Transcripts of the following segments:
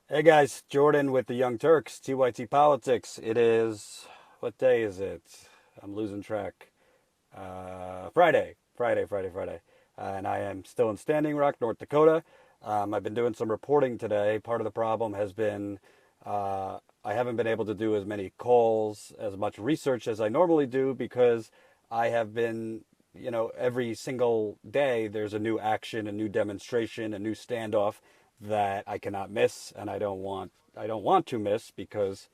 Hey guys, Jordan with the Young Turks, TYT Politics. It is, what day is it? I'm losing track. Friday. And I am still in Standing Rock, North Dakota. I've been doing some reporting today. Part of the problem has been I haven't been able to do as many calls, as much research as I normally do because I have been, every single day there's a new action, a new demonstration, a new standoff that I cannot miss, and I don't want to miss because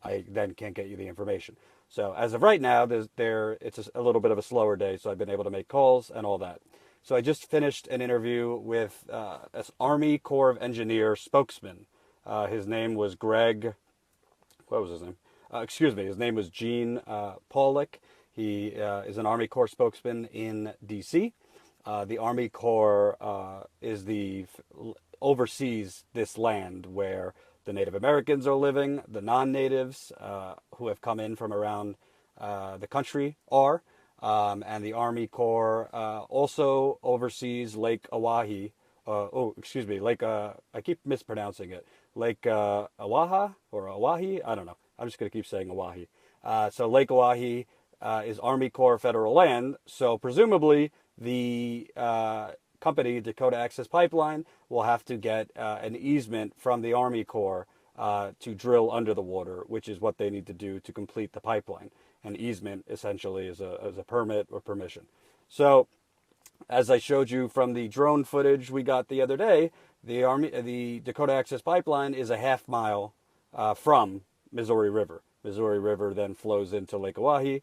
I then can't get you the information. So as of right now, it's a little bit of a slower day, so I've been able to make calls and all that. So I just finished an interview with an Army Corps of Engineer spokesman. His name was Greg. What was his name? Excuse me. His name was Gene Paulick. He is an Army Corps spokesman in D.C. The Army Corps oversees this land where the Native Americans are living, the non-natives who have come in from around the country are, and the Army Corps also oversees Lake Oahe. Excuse me, Lake. I keep mispronouncing it. Lake Oahe or Oahe. I don't know. I'm just gonna keep saying Oahe. So Lake Oahe is Army Corps federal land. So presumably the company, Dakota Access Pipeline, will have to get an easement from the Army Corps to drill under the water, which is what they need to do to complete the pipeline. An easement essentially is a permit or permission. So, as I showed you from the drone footage we got the other day, the Dakota Access Pipeline is a half mile from Missouri River. Missouri River then flows into Lake Oahe.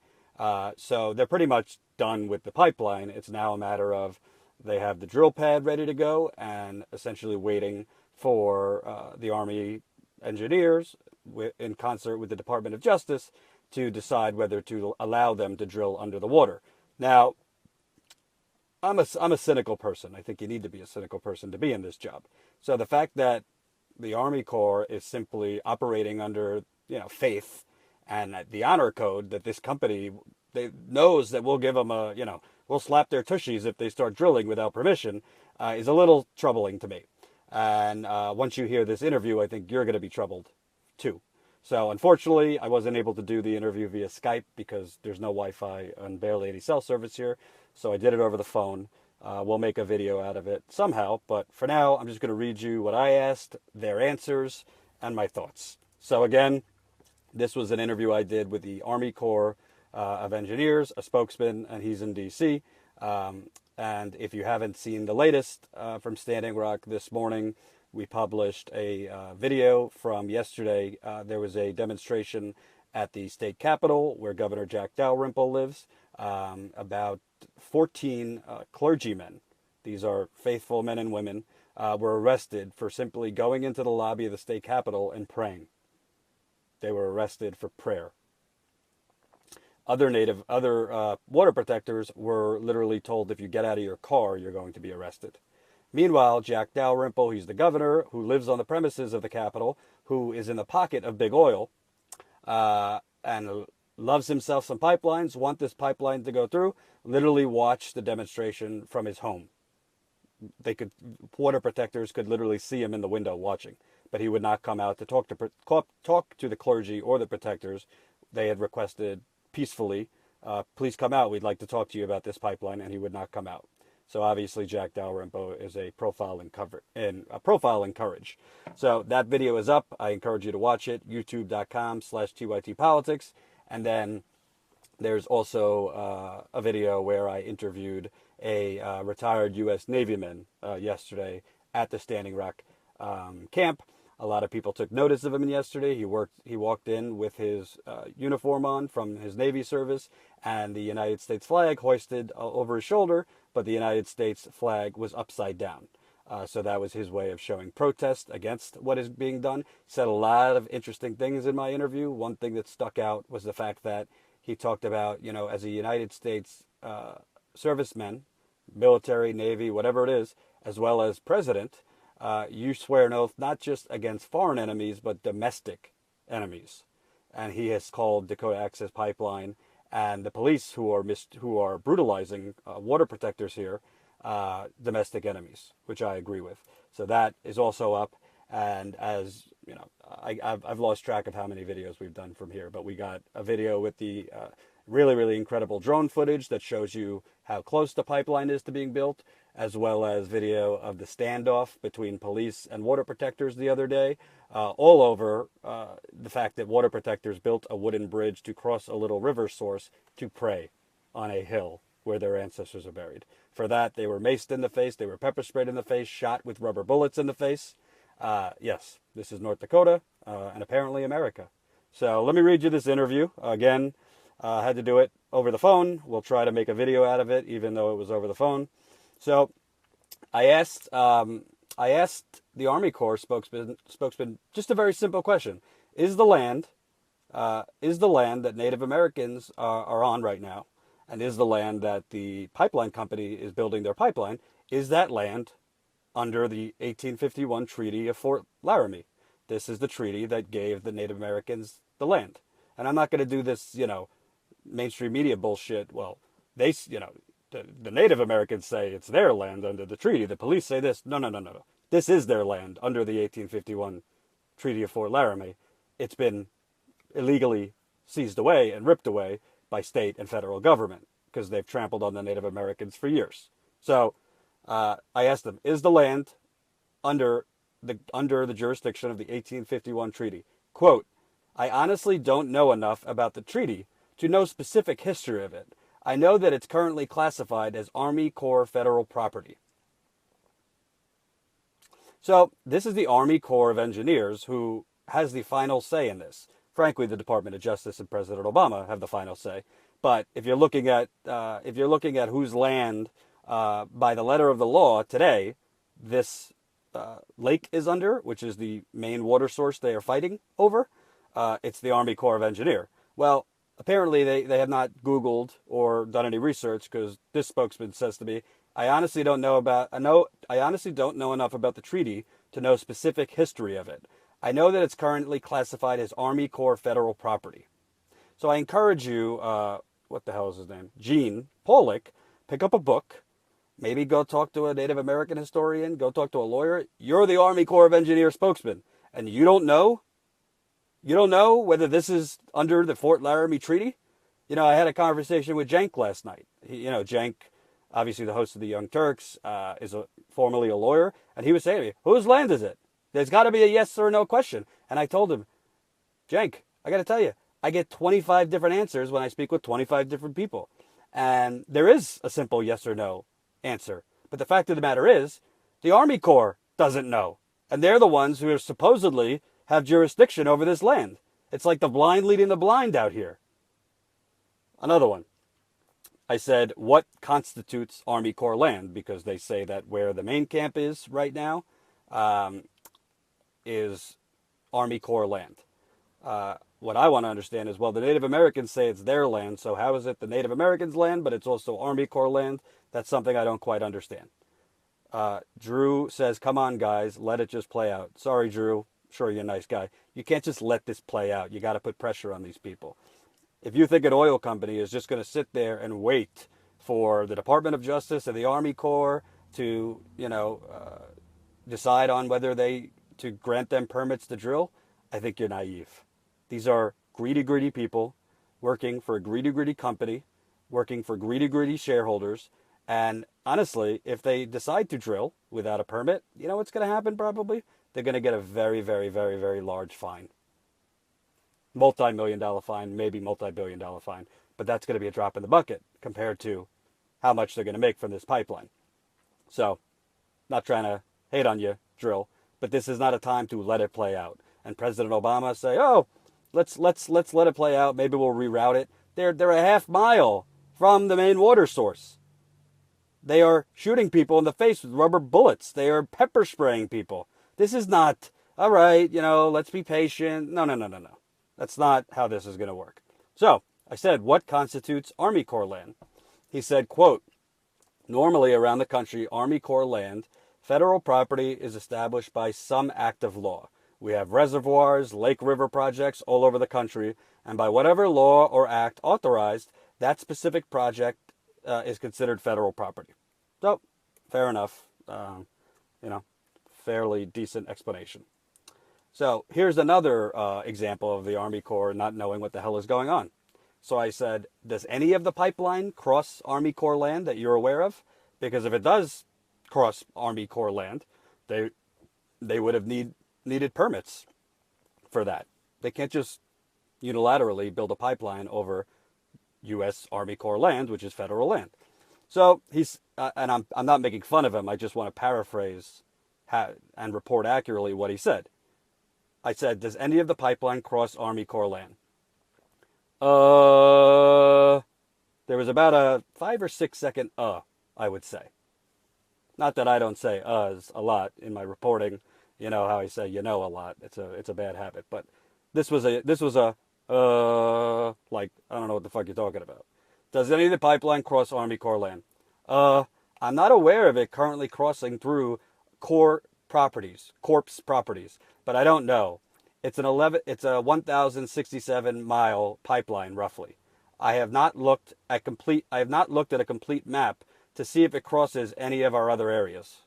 So they're pretty much done with the pipeline. It's now a matter of they have the drill pad ready to go and essentially waiting for the Army engineers in concert with the Department of Justice to decide whether to allow them to drill under the water. Now, I'm a cynical person. I think you need to be a cynical person to be in this job. So the fact that the Army Corps is simply operating under, faith and the honor code that this company they knows that we'll give them we'll slap their tushies if they start drilling without permission is a little troubling to me. And once you hear this interview, I think you're going to be troubled too. So unfortunately, I wasn't able to do the interview via Skype because there's no Wi-Fi and barely any cell service here. So I did it over the phone. We'll make a video out of it somehow. But for now, I'm just going to read you what I asked, their answers, and my thoughts. So again, this was an interview I did with the Army Corps of Engineers, a spokesman, and he's in D.C. And if you haven't seen the latest from Standing Rock this morning, we published a video from yesterday. There was a demonstration at the state capitol where Governor Jack Dalrymple lives. About 14 clergymen, these are faithful men and women, were arrested for simply going into the lobby of the state capitol and praying. They were arrested for prayer. Other water protectors were literally told if you get out of your car, you're going to be arrested. Meanwhile, Jack Dalrymple, he's the governor who lives on the premises of the Capitol, who is in the pocket of big oil, and loves himself some pipelines, want this pipeline to go through, literally watch the demonstration from his home. Water protectors could literally see him in the window watching, but he would not come out to talk to the clergy or the protectors. They had requested peacefully, please come out. We'd like to talk to you about this pipeline, and he would not come out. So obviously, Jack Dalrymple is a profile in courage. So that video is up. I encourage you to watch it. YouTube.com/TYT Politics, and then there's also a video where I interviewed a retired U.S. Navyman yesterday at the Standing Rock camp. A lot of people took notice of him yesterday. He walked in with his uniform on from his Navy service and the United States flag hoisted over his shoulder, but the United States flag was upside down. So that was his way of showing protest against what is being done. He said a lot of interesting things in my interview. One thing that stuck out was the fact that he talked about, as a United States serviceman, military, Navy, whatever it is, as well as president, you swear an oath not just against foreign enemies, but domestic enemies. And he has called Dakota Access Pipeline and the police who are brutalizing water protectors here domestic enemies, which I agree with. So that is also up. And as I've lost track of how many videos we've done from here, but we got a video with the really, really incredible drone footage that shows you how close the pipeline is to being built, as well as video of the standoff between police and water protectors the other day, all over the fact that water protectors built a wooden bridge to cross a little river source to pray on a hill where their ancestors are buried. For that, they were maced in the face, they were pepper sprayed in the face, shot with rubber bullets in the face. Yes, this is North Dakota and apparently America. So let me read you this interview. Again, I had to do it over the phone. We'll try to make a video out of it, even though it was over the phone. So I asked the Army Corps spokesman just a very simple question. Is the land that Native Americans are on right now, and is the land that the pipeline company is building their pipeline, is that land under the 1851 Treaty of Fort Laramie? This is the treaty that gave the Native Americans the land. And I'm not going to do this, mainstream media bullshit. Well, the Native Americans say it's their land under the treaty. The police say this. No. This is their land under the 1851 Treaty of Fort Laramie. It's been illegally seized away and ripped away by state and federal government because they've trampled on the Native Americans for years. So I asked them, is the land under the jurisdiction of the 1851 treaty? Quote, I honestly don't know enough about the treaty to know specific history of it. I know that it's currently classified as Army Corps federal property. So this is the Army Corps of Engineers who has the final say in this. Frankly, the Department of Justice and President Obama have the final say. But if you're looking at whose land by the letter of the law today, this lake is under, which is the main water source they are fighting over, it's the Army Corps of Engineer. Well, apparently they have not Googled or done any research, because this spokesman says to me, I honestly don't know enough about the treaty to know specific history of it. I know that it's currently classified as Army Corps federal property. So I encourage you, what the hell is his name? Gene Polick, pick up a book, maybe go talk to a Native American historian, go talk to a lawyer. You're the Army Corps of Engineers spokesman, and you don't know whether this is under the Fort Laramie Treaty? I had a conversation with Cenk last night. Cenk, obviously the host of the Young Turks, is formerly a lawyer, and he was saying to me, whose land is it? There's got to be a yes or no question. And I told him, Cenk, I got to tell you, I get 25 different answers when I speak with 25 different people. And there is a simple yes or no answer. But the fact of the matter is, the Army Corps doesn't know. And they're the ones who are supposedly have jurisdiction over this land. It's like the blind leading the blind out here. Another one. I said, what constitutes Army Corps land? Because they say that where the main camp is right now is Army Corps land. What I want to understand is, well, the Native Americans say it's their land, so how is it the Native Americans' land, but it's also Army Corps land? That's something I don't quite understand. Drew says, come on, guys, let it just play out. Sorry, Drew. Sure, you're a nice guy. You can't just let this play out. You got to put pressure on these people. If you think an oil company is just going to sit there and wait for the Department of Justice and the Army Corps to, decide on whether to grant them permits to drill, I think you're naive. These are greedy people working for a greedy company, working for greedy shareholders. And honestly, if they decide to drill without a permit, you know what's going to happen probably? They're going to get a very, very, very, very large fine. Multi-million-dollar fine, maybe multi-billion-dollar fine. But that's going to be a drop in the bucket compared to how much they're going to make from this pipeline. So, not trying to hate on you, drill, but this is not a time to let it play out. And President Obama say, oh, let's let it play out. Maybe we'll reroute it. They're a half mile from the main water source. They are shooting people in the face with rubber bullets. They are pepper spraying people. This is not, all right, let's be patient. No. That's not how this is going to work. So I said, what constitutes Army Corps land? He said, quote, normally around the country, Army Corps land, federal property is established by some act of law. We have reservoirs, lake river projects all over the country, and by whatever law or act authorized, that specific project is considered federal property. So, fair enough. Fairly decent explanation. So here's another example of the Army Corps not knowing what the hell is going on. So I said, does any of the pipeline cross Army Corps land that you're aware of? Because if it does cross Army Corps land, they would have needed permits for that. They can't just unilaterally build a pipeline over U.S. Army Corps land, which is federal land. So he's, and I'm not making fun of him. I just want to paraphrase and report accurately what he said. I said, does any of the pipeline cross Army Corps land? There was about a 5 or 6 second I would say. Not that I don't say uhs a lot in my reporting. You know how I say a lot. It's a bad habit. But this was a like, I don't know what the fuck you're talking about. Does any of the pipeline cross Army Corps land? I'm not aware of it currently crossing through Corps properties, but I don't know. It's a 1,067 mile pipeline roughly. I have not looked at a complete map to see if it crosses any of our other areas.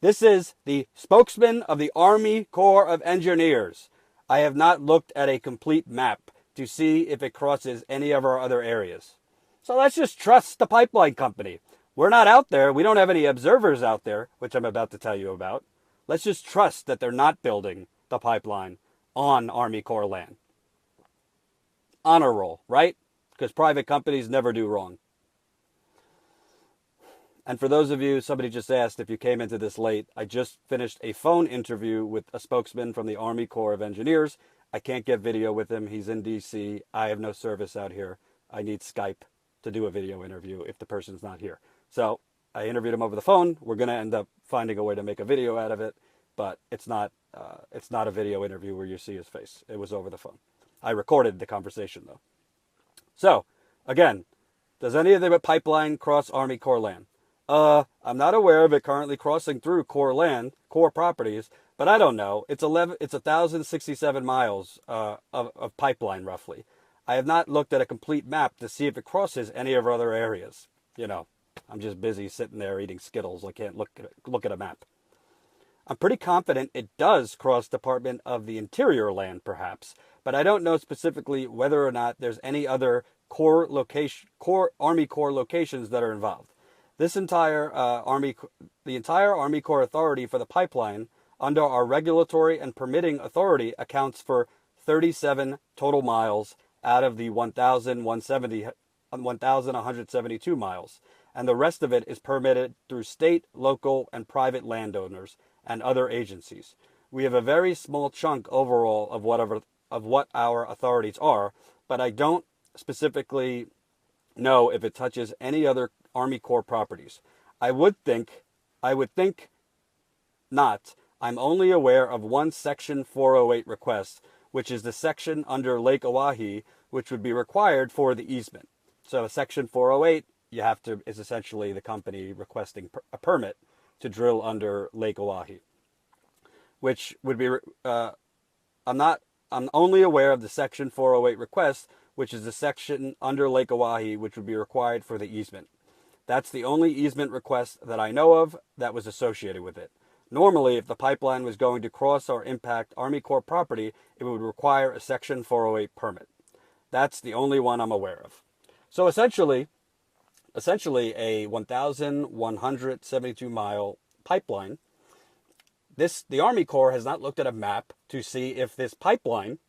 This is the spokesman of the Army Corps of Engineers. I have not looked at a complete map to see if it crosses any of our other areas. So let's just trust the pipeline company. We're not out there. We don't have any observers out there, which I'm about to tell you about. Let's just trust that they're not building the pipeline on Army Corps land. Honor roll, right? Because private companies never do wrong. And for those of you, somebody just asked if you came into this late, I just finished a phone interview with a spokesman from the Army Corps of Engineers. I can't get video with him. He's in D.C. I have no service out here. I need Skype to do a video interview if the person's not here. So I interviewed him over the phone. We're going to end up finding a way to make a video out of it, but it's not a video interview where you see his face. It was over the phone. I recorded the conversation, though. So, again, does any of the pipeline cross Army Corps land? I'm not aware of it currently crossing through Corps properties, but I don't know. It's 1,067 miles of pipeline, roughly. I have not looked at a complete map to see if it crosses any of our other areas. You know, I'm just busy sitting there eating Skittles. I can't look at a map. I'm pretty confident it does cross Department of the Interior land, perhaps, but I don't know specifically whether or not there's any other Army Corps locations that are involved. The entire Army Corps authority for the pipeline under our regulatory and permitting authority accounts for 37 total miles out of the 1,172 miles, and the rest of it is permitted through state, local, and private landowners and other agencies. We have a very small chunk overall of what our authorities are, but I don't specifically know if it touches any other Army Corps properties. I would think not. I'm only aware of one Section 408 request, which is the section under Lake Oahe, which would be required for the easement. So Section 408, is essentially the company requesting a permit to drill under Lake Oahe, which would be, I'm only aware of the Section 408 request, which is the section under Lake Oahe, which would be required for the easement. That's the only easement request that I know of that was associated with it. Normally, if the pipeline was going to cross or impact Army Corps property, it would require a Section 408 permit. That's the only one I'm aware of. So essentially a 1,172 mile pipeline. The Army Corps has not looked at a map to see if this pipeline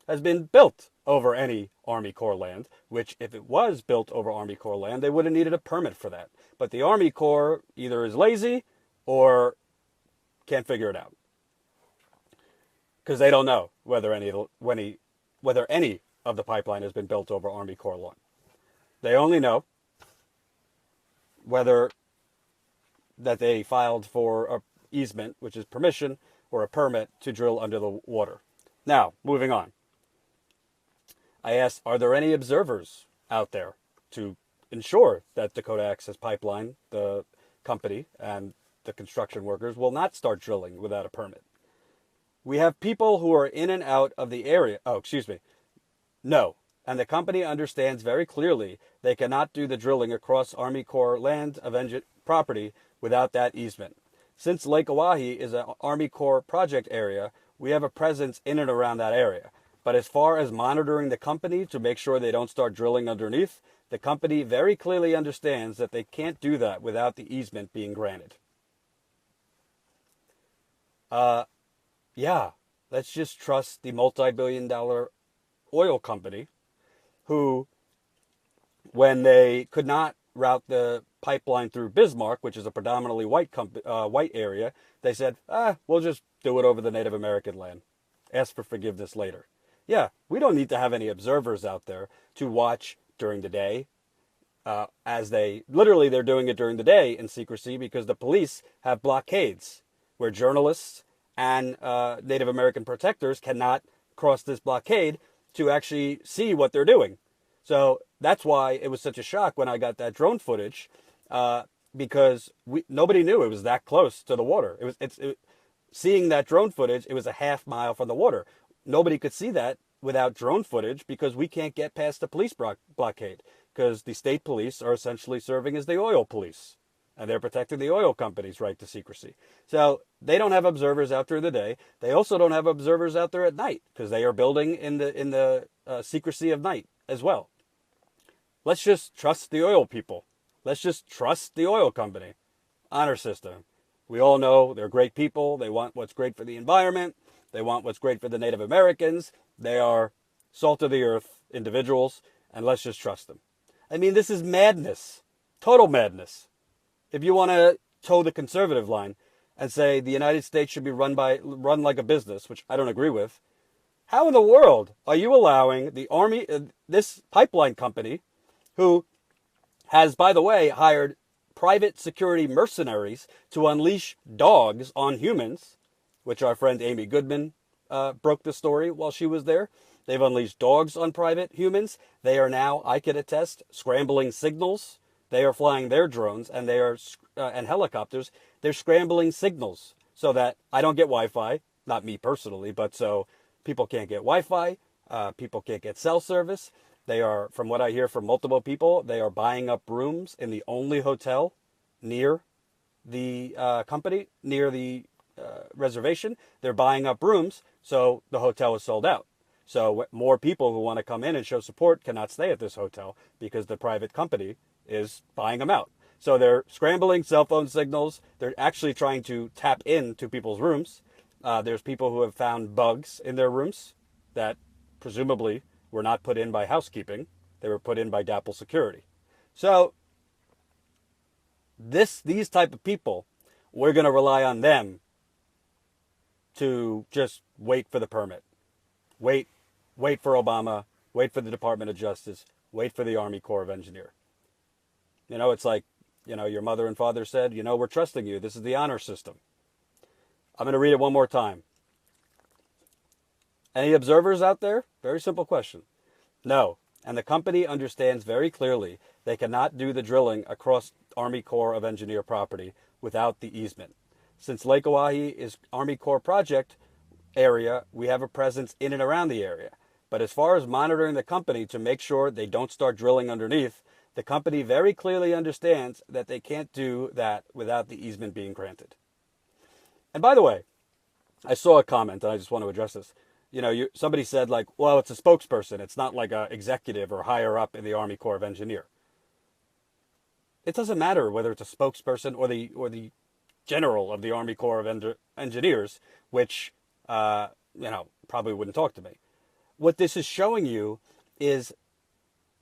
has been built over any Army Corps land, which if it was built over Army Corps land, they would have needed a permit for that. But the Army Corps either is lazy or can't figure it out, because they don't know whether any of the pipeline has been built over Army Corps land. They only know whether that they filed for a easement, which is permission, or a permit to drill under the water. Now, moving on. I asked, are there any observers out there to ensure that Dakota Access Pipeline, the company, and the construction workers will not start drilling without a permit? We have people who are in and out of the area. No. And the company understands very clearly they cannot do the drilling across Army Corps land of property without that easement. Since Lake Oahe is an Army Corps project area, we have a presence in and around that area. But as far as monitoring the company to make sure they don't start drilling underneath, the company very clearly understands that they can't do that without the easement being granted. Yeah, let's just trust the multi-billion-dollar oil company who, when they could not route the pipeline through Bismarck, which is a predominantly white area, they said, we'll just do it over the Native American land. Ask for forgiveness later. Yeah, we don't need to have any observers out there to watch during the day. They're doing it during the day in secrecy because the police have blockades where journalists and Native American protectors cannot cross this blockade to actually see what they're doing. So that's why it was such a shock when I got that drone footage, because nobody knew it was that close to the water. Seeing that drone footage, it was a half mile from the water. Nobody could see that without drone footage because we can't get past the police blockade because the state police are essentially serving as the oil police and they're protecting the oil company's right to secrecy. So they don't have observers out during the day. They also don't have observers out there at night because they are building in the secrecy of night as well. Let's just trust the oil people. Let's just trust the oil company. Honor system. We all know they're great people. They want what's great for the environment. They want what's great for the Native Americans. They are salt of the earth individuals, and let's just trust them. I mean, this is madness. Total madness. If you want to toe the conservative line and say the United States should be run like a business, which I don't agree with, how in the world are you allowing the Army, this pipeline company, who has, by the way, hired private security mercenaries to unleash dogs on humans, which our friend Amy Goodman broke the story while she was there. They've unleashed dogs on private humans. They are now, I can attest, scrambling signals. They are flying their drones and and helicopters. They're scrambling signals so that I don't get Wi-Fi, not me personally, but so people can't get Wi-Fi, people can't get cell service. They are, from what I hear from multiple people, they are buying up rooms in the only hotel near the company, near the reservation. They're buying up rooms, so the hotel is sold out. So more people who want to come in and show support cannot stay at this hotel because the private company is buying them out. So they're scrambling cell phone signals. They're actually trying to tap into people's rooms. There's people who have found bugs in their rooms that presumably were not put in by housekeeping. They were put in by DAPL security. So these type of people, we're going to rely on them to just wait for the permit. Wait for Obama, wait for the Department of Justice, wait for the Army Corps of Engineers. You know, it's like, your mother and father said, we're trusting you. This is the honor system. I'm going to read it one more time. Any observers out there? Very simple question. No. And the company understands very clearly they cannot do the drilling across Army Corps of Engineer property without the easement. Since Lake Oahe is Army Corps project area, we have a presence in and around the area. But as far as monitoring the company to make sure they don't start drilling underneath, the company very clearly understands that they can't do that without the easement being granted. And by the way, I saw a comment, and I just want to address this. Somebody said, like, well, it's a spokesperson. It's not like an executive or higher up in the Army Corps of Engineers. It doesn't matter whether it's a spokesperson or the general of the Army Corps of Engineers, which, probably wouldn't talk to me. What this is showing you is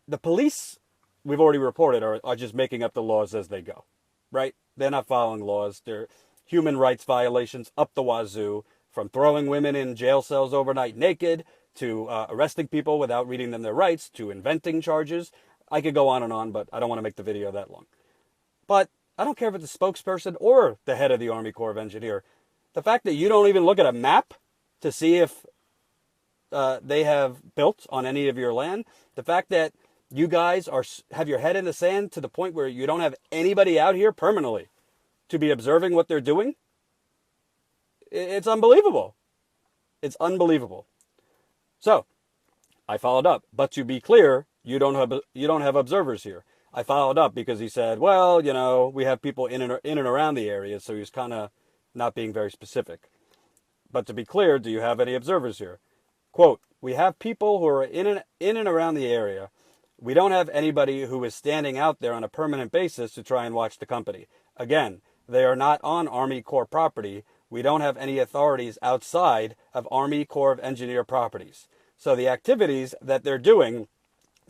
the police, we've already reported, are just making up the laws as they go, right? They're not following laws. They're human rights violations up the wazoo, from throwing women in jail cells overnight naked, to arresting people without reading them their rights, to inventing charges. I could go on, but I don't want to make the video that long. But I don't care if it's a spokesperson or the head of the Army Corps of Engineers. The fact that you don't even look at a map to see if they have built on any of your land, the fact that you guys have your head in the sand to the point where you don't have anybody out here permanently to be observing what they're doing, it's unbelievable. It's unbelievable. So I followed up, but to be clear, you don't have observers here. I followed up because he said, well, we have people in and around the area, so he was kind of not being very specific. But to be clear, do you have any observers here? Quote, we have people who are in and around the area. We don't have anybody who is standing out there on a permanent basis to try and watch the company. Again, they are not on Army Corps property. We don't have any authorities outside of Army Corps of Engineer properties. So the activities that they're doing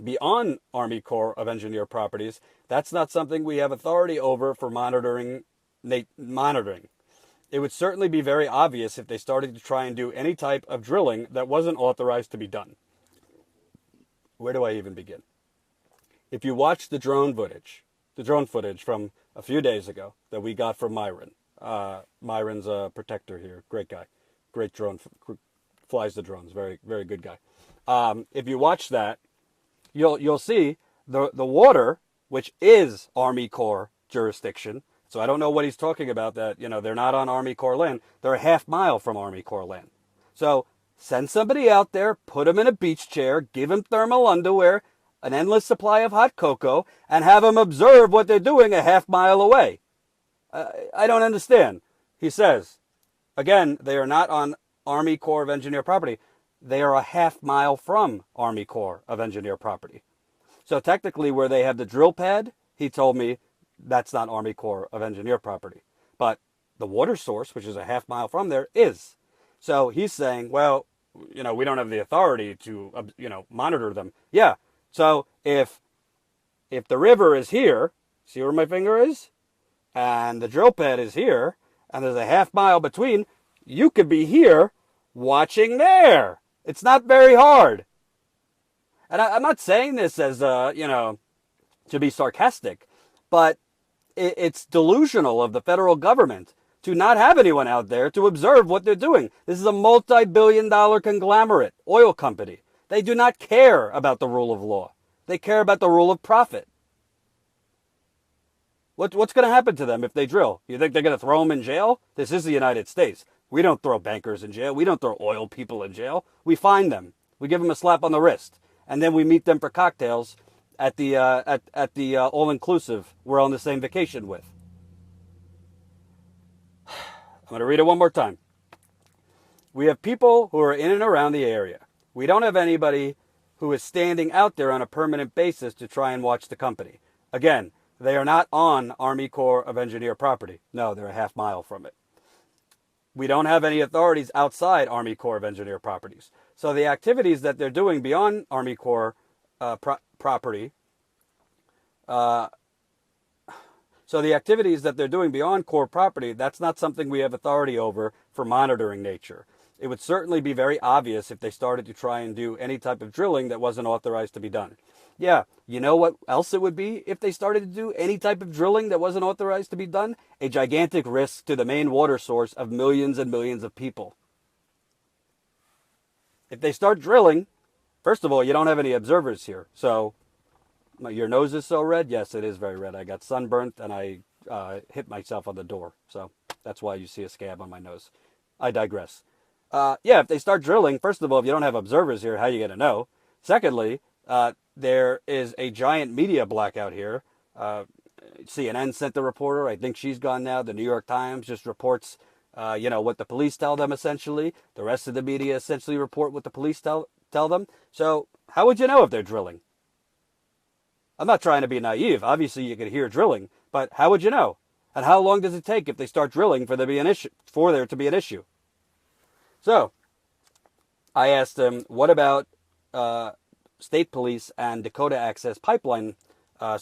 beyond Army Corps of Engineer properties, that's not something we have authority over for monitoring. It would certainly be very obvious if they started to try and do any type of drilling that wasn't authorized to be done. Where do I even begin? If you watch the drone footage from a few days ago that we got from Myron, Myron's a protector here, great guy, great drone, flies the drones, very, very good guy. If you watch that, you'll see the water, which is Army Corps jurisdiction. So I don't know what he's talking about, that, they're not on Army Corps land. They're a half mile from Army Corps land. So send somebody out there, put them in a beach chair, give them thermal underwear, an endless supply of hot cocoa, and have them observe what they're doing a half mile away. I don't understand. He says, again, they are not on Army Corps of Engineer property. They are a half mile from Army Corps of Engineer property. So technically where they have the drill pad, he told me, that's not Army Corps of Engineer property. But the water source, which is a half mile from there, is. So he's saying, well, we don't have the authority to, monitor them. Yeah. So if the river is here, see where my finger is? And the drill pad is here, and there's a half mile between, you could be here watching there. It's not very hard. And I'm not saying this as, to be sarcastic, but it's delusional of the federal government to not have anyone out there to observe what they're doing. This is a multi-billion-dollar conglomerate oil company. They do not care about the rule of law. They care about the rule of profit. What's going to happen to them if they drill? You think they're going to throw them in jail? This is the United States. We don't throw bankers in jail. We don't throw oil people in jail. We find them. We give them a slap on the wrist. And then we meet them for cocktails at the all-inclusive we're on the same vacation with. I'm going to read it one more time. We have people who are in and around the area. We don't have anybody who is standing out there on a permanent basis to try and watch the company. Again, they are not on Army Corps of Engineer property. No, they're a half mile from it. We don't have any authorities outside Army Corps of Engineer properties. So the activities that they're doing beyond Army Corps property, Corps property, that's not something we have authority over for monitoring nature. It would certainly be very obvious if they started to try and do any type of drilling that wasn't authorized to be done. Yeah, you know what else it would be if they started to do any type of drilling that wasn't authorized to be done? A gigantic risk to the main water source of millions and millions of people. If they start drilling, first of all, you don't have any observers here. So, your nose is so red? Yes, it is very red. I got sunburnt and I hit myself on the door. So, that's why you see a scab on my nose. I digress. If they start drilling, first of all, if you don't have observers here, how are you going to know? Secondly, there is a giant media blackout here. CNN sent the reporter. I think she's gone now. The New York Times just reports, what the police tell them, essentially. The rest of the media essentially report what the police tell them. So how would you know if they're drilling? I'm not trying to be naive. Obviously, you could hear drilling. But how would you know? And how long does it take if they start drilling for there to be an issue? So I asked him, what about state police and Dakota Access Pipeline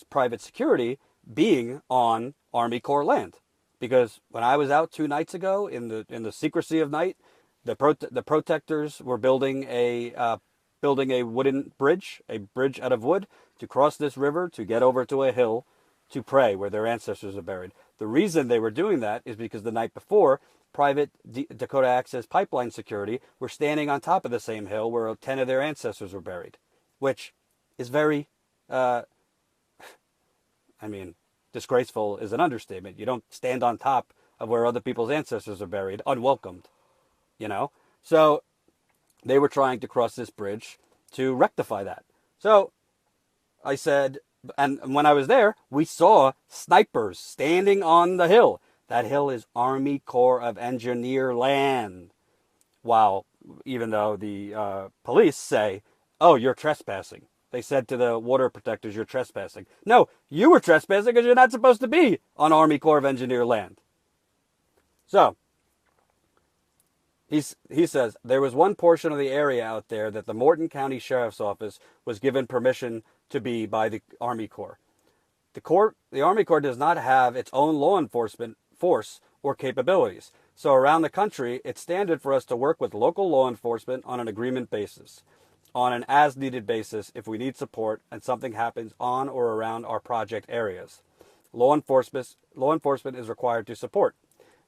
private security being on Army Corps land? Because when I was out 2 nights ago in the secrecy of night, the protectors were building a wooden bridge, a bridge out of wood, to cross this river to get over to a hill to pray where their ancestors are buried. The reason they were doing that is because the night before, private Dakota Access Pipeline security were standing on top of the same hill where 10 of their ancestors were buried, which is very, disgraceful is an understatement. You don't stand on top of where other people's ancestors are buried unwelcomed, So they were trying to cross this bridge to rectify that. So I said, and when I was there, we saw snipers standing on the hill. That hill is Army Corps of Engineer land. While, even though the police say, oh, you're trespassing. They said to the water protectors, you're trespassing. No, you were trespassing because you're not supposed to be on Army Corps of Engineer land. So, he says, there was one portion of the area out there that the Morton County Sheriff's Office was given permission to be by the Army Corps. The Army Corps does not have its own law enforcement force or capabilities. So around the country, it's standard for us to work with local law enforcement on an agreement basis, on an as-needed basis if we need support and something happens on or around our project areas. Law enforcement is required to support.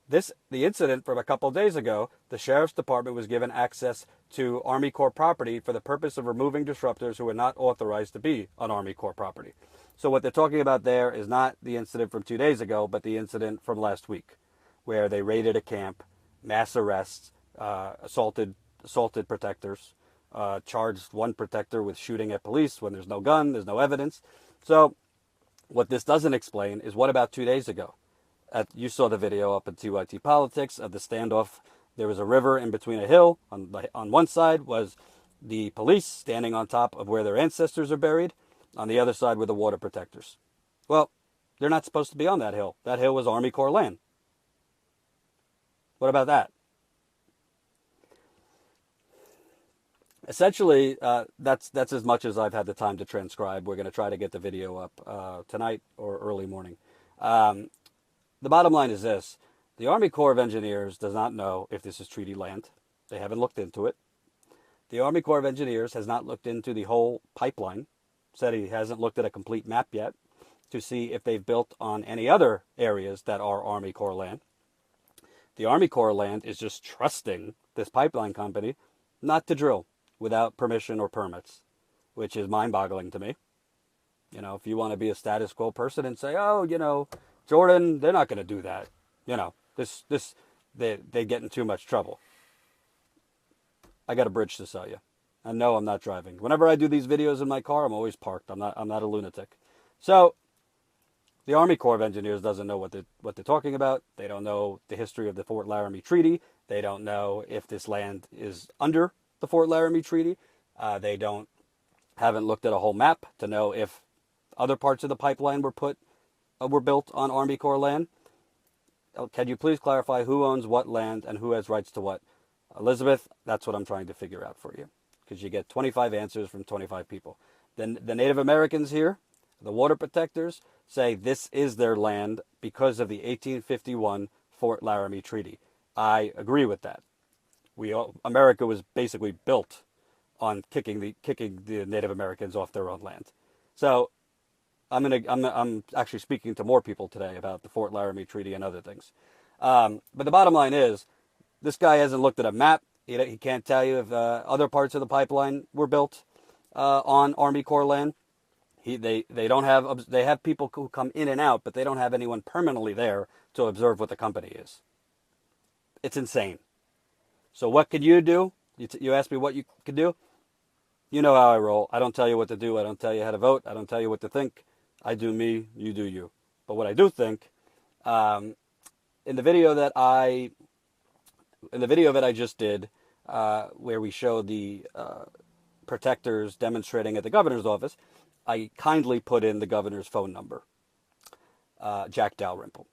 The incident from a couple of days ago, the Sheriff's Department was given access to Army Corps property for the purpose of removing disruptors who were not authorized to be on Army Corps property. So what they're talking about there is not the incident from 2 days ago, but the incident from last week, where they raided a camp, mass arrests, assaulted protectors, charged one protector with shooting at police when there's no gun, there's no evidence. So what this doesn't explain is what about 2 days ago? You saw the video up at TYT Politics of the standoff. There was a river in between a hill. On one side was the police standing on top of where their ancestors are buried. On the other side were the water protectors. Well, they're not supposed to be on that hill. That hill was Army Corps land. What about that? Essentially, that's as much as I've had the time to transcribe. We're going to try to get the video up tonight or early morning. The bottom line is this. The Army Corps of Engineers does not know if this is treaty land. They haven't looked into it. The Army Corps of Engineers has not looked into the whole pipeline. Said he hasn't looked at a complete map yet to see if they've built on any other areas that are Army Corps land. The Army Corps land is just trusting this pipeline company not to drill without permission or permits, which is mind-boggling to me. You know, if you want to be a status quo person and say, oh, you know, Jordan, they're not going to do that. You know, they get in too much trouble. I got a bridge to sell you. And no, I'm not driving. Whenever I do these videos in my car, I'm always parked. I'm not a lunatic. So the Army Corps of Engineers doesn't know what they're talking about. They don't know the history of the Fort Laramie Treaty. They don't know if this land is under the Fort Laramie Treaty. They haven't looked at a whole map to know if other parts of the pipeline were built on Army Corps land. Can you please clarify who owns what land and who has rights to what? Elizabeth, that's what I'm trying to figure out for you, because you get 25 answers from 25 people. Then the Native Americans here, the water protectors, say this is their land because of the 1851 Fort Laramie Treaty. I agree with that. America was basically built on kicking the Native Americans off their own land. So I'm actually speaking to more people today about the Fort Laramie Treaty and other things. But the bottom line is, this guy hasn't looked at a map. He can't tell you if other parts of the pipeline were built on Army Corps land. They have people who come in and out, but they don't have anyone permanently there to observe what the company is. It's insane. So what could you do? You asked me what you could do. You know how I roll. I don't tell you what to do. I don't tell you how to vote. I don't tell you what to think. I do me. You do you. But what I do think, in the video that I just did, where we showed the protectors demonstrating at the governor's office, I kindly put in the governor's phone number, Jack Dalrymple.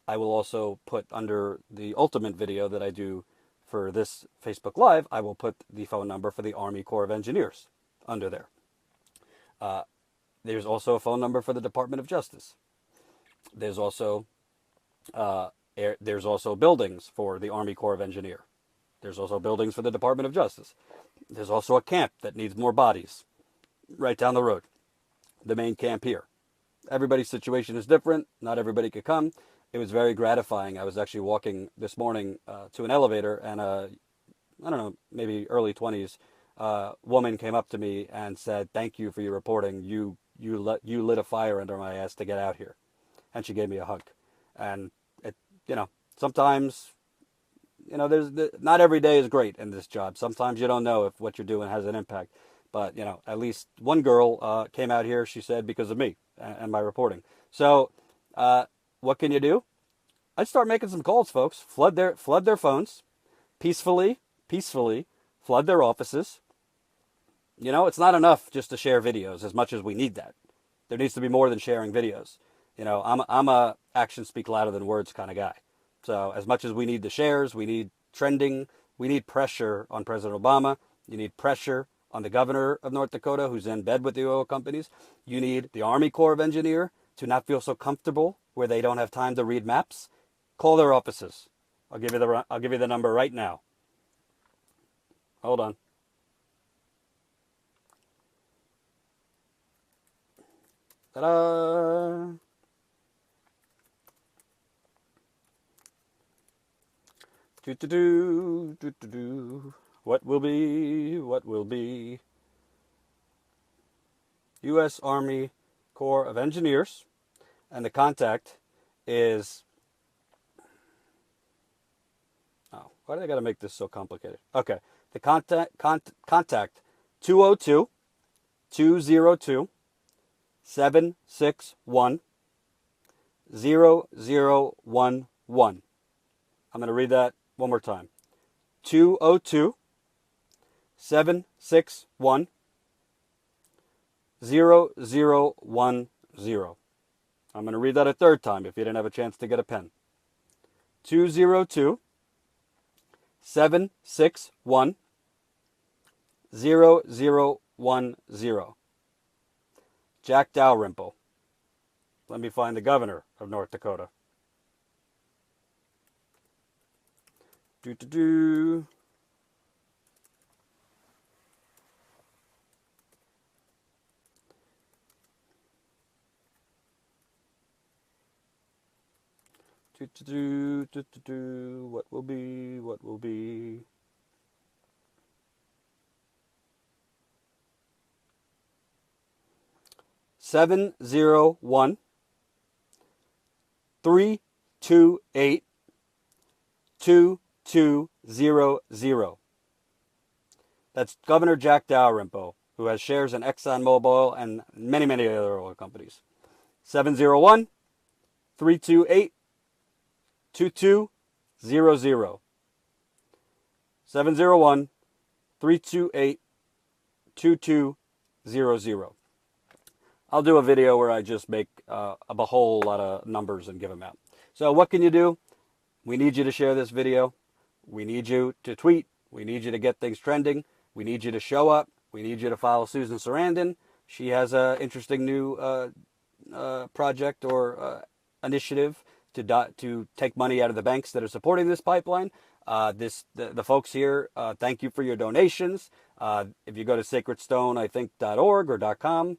I will also put under the ultimate video that I do for this Facebook Live, I will put the phone number for the Army Corps of Engineers under there. There's also a phone number for the Department of Justice. There's also buildings for the Army Corps of Engineer. There's also buildings for the Department of Justice. There's also a camp that needs more bodies right down the road. The main camp here. Everybody's situation is different. Not everybody could come. It was very gratifying. I was actually walking this morning to an elevator, and I don't know, maybe early 20s woman came up to me and said, "Thank you for your reporting. You lit a fire under my ass to get out here," and she gave me a hug. And sometimes, not every day is great in this job. Sometimes you don't know if what you're doing has an impact. But, at least one girl came out here, she said, because of me and my reporting. So what can you do? I'd start making some calls, folks. Flood their phones, peacefully, flood their offices. You know, it's not enough just to share videos as much as we need that. There needs to be more than sharing videos. You know, I'm a actions speak louder than words kind of guy. So as much as we need the shares, we need trending, we need pressure on President Obama. You need pressure on the governor of North Dakota, who's in bed with the oil companies. You need the Army Corps of Engineers to not feel so comfortable where they don't have time to read maps. Call their offices. I'll give you the number right now. Hold on. Ta-da! What will be? U.S. Army Corps of Engineers, and the contact is... Oh, why do they got to make this so complicated? Okay, the contact 202-202-761-0011. I'm going to read that one more time. 202-761-0010. I'm going to read that a third time if you didn't have a chance to get a pen. 202-761-0010. Jack Dalrymple. Let me find the governor of North Dakota. Do. 2. What will be? 701-328-2200. That's Governor Jack Dalrymple, who has shares in ExxonMobil and many, many other oil companies. 701-328-2200. 701-328-2200. I'll do a video where I just make a whole lot of numbers and give them out. So what can you do? We need you to share this video. We need you to tweet. We need you to get things trending. We need you to show up. We need you to follow Susan Sarandon. She has an interesting new project or initiative to take money out of the banks that are supporting this pipeline. The folks here, thank you for your donations. If you go to sacredstone.org or .com,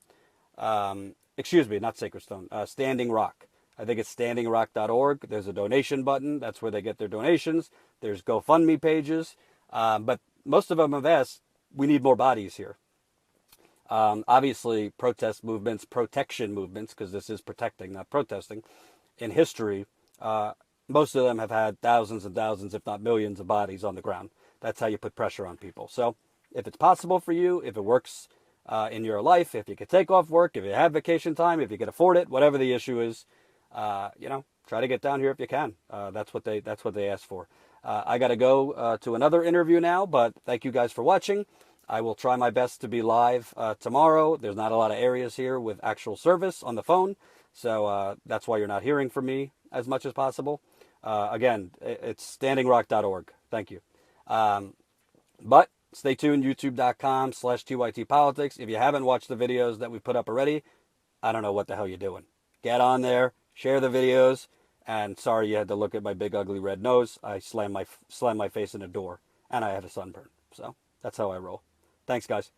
excuse me, not Sacred Stone, Standing Rock. I think it's standingrock.org. There's a donation button. That's where they get their donations. There's GoFundMe pages. But most of them have asked, we need more bodies here. Obviously, protest movements, protection movements, because this is protecting, not protesting, in history, most of them have had thousands and thousands, if not millions, of bodies on the ground. That's how you put pressure on people. So if it's possible for you, if it works in your life, if you could take off work, if you have vacation time, if you can afford it, whatever the issue is, try to get down here if you can. That's what they asked for. I got to go to another interview now, but thank you guys for watching. I will try my best to be live tomorrow. There's not a lot of areas here with actual service on the phone, so that's why you're not hearing from me as much as possible. Again, it's standingrock.org. Thank you. But stay tuned, youtube.com/TYTpolitics. If you haven't watched the videos that we put up already, I don't know what the hell you're doing. Get on there, share the videos, and sorry you had to look at my big ugly red nose. I slammed my face in a door, and I had a sunburn. So that's how I roll. Thanks, guys.